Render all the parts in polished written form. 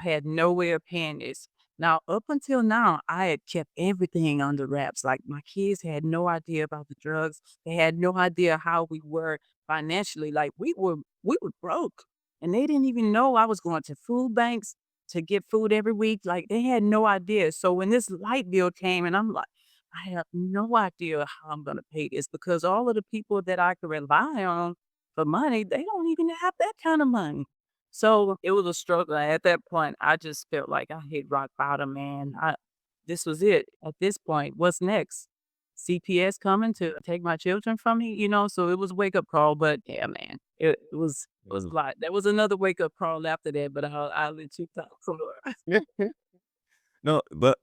I had no way of paying this. Now, up until now, I had kept everything under wraps. Like my kids had no idea about the drugs. They had no idea how we were financially. Like we were broke. And they didn't even know I was going to food banks to get food every week. Like they had no idea. So when this light bill came and I'm like, I have no idea how I'm gonna pay this because all of the people that I could rely on for money, they don't even have that kind of money. So it was a struggle. At that point, I just felt like I hit rock bottom, man. This was it. At this point, what's next? CPS coming to take my children from me, So it was a wake up call. But yeah, man, it was a Mm. lot. There was another wake up call after that, but I'll let you talk some more. No, but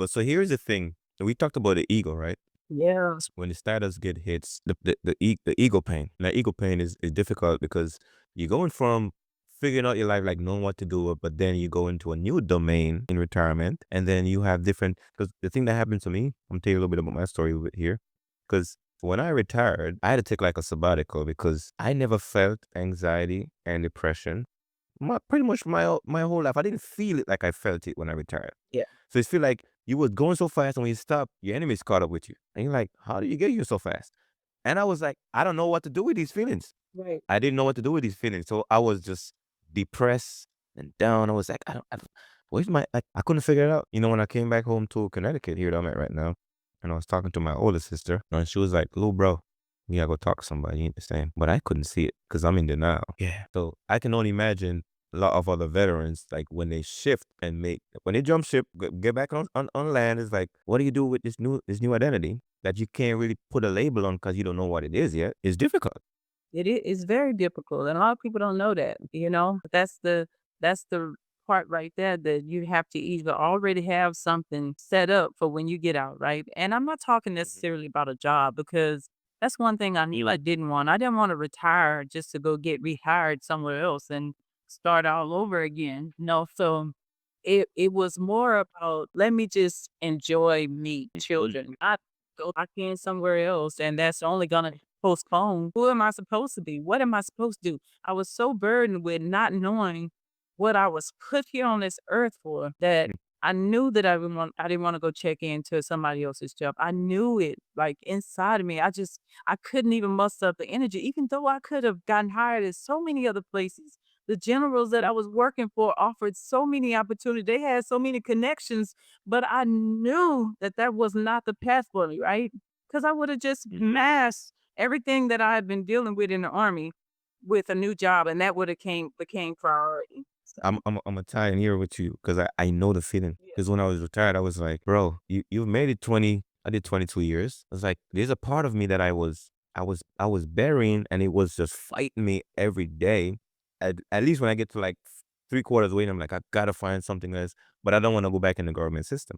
so here's the thing. We talked about the ego, right? Yeah, When the status get hits, the ego pain. Now, ego pain is difficult because you're going from figuring out your life, like knowing what to do, but then you go into a new domain in retirement, and then you have different. Because the thing that happened to me, I'm telling you a little bit about my story here. Because when I retired, I had to take like a sabbatical because I never felt anxiety and depression pretty much my whole life. I didn't feel it like I felt it when I retired. yeah, So it's feel like you was going so fast, and when you stop, your enemies caught up with you. And you're like, how do you get here so fast? And I was like, I don't know what to do with these feelings. right. I didn't know what to do with these feelings. So I was just depressed and down. I was like, where's my, like, I couldn't figure it out. When I came back home to Connecticut, here that I'm at right now, and I was talking to my older sister, and she was like, little bro, you gotta go talk to somebody. You ain't the same. But I couldn't see it because I'm in denial. Yeah. So I can only imagine a lot of other veterans, like when they shift and when they jump ship, get back on land, it's like, what do you do with this new identity that you can't really put a label on because you don't know what it is yet? It's difficult. It's very difficult, and a lot of people don't know that. That's the part right there that you have to either already have something set up for when you get out, right? And I'm not talking Mhm. necessarily about a job because that's one thing I knew I didn't want. I didn't want to retire just to go get rehired somewhere else and start all over again. No, so it was more about let me just enjoy me, children. I go back in somewhere else, and that's only gonna postpone. Who am I supposed to be? What am I supposed to do? I was so burdened with not knowing what I was put here on this earth for that I knew that I didn't want to go check into somebody else's job. I knew it like inside of me. I couldn't even muster up the energy, even though I could have gotten hired at so many other places. The generals that I was working for offered so many opportunities. They had so many connections, but I knew that that was not the path for me, right? Because I would have just masked everything that I had been dealing with in the army with a new job, and that would have came became priority. So, I'm a tie in here with you because I know the feeling. yeah. Because when I was retired, I was like, bro, you've made it 20. I did 22 years. I was like, there's a part of me that I was burying, and it was just fighting me every day. At least when I get to like 3/4 way, I'm like, I gotta find something else, but I don't want to go back in the government system.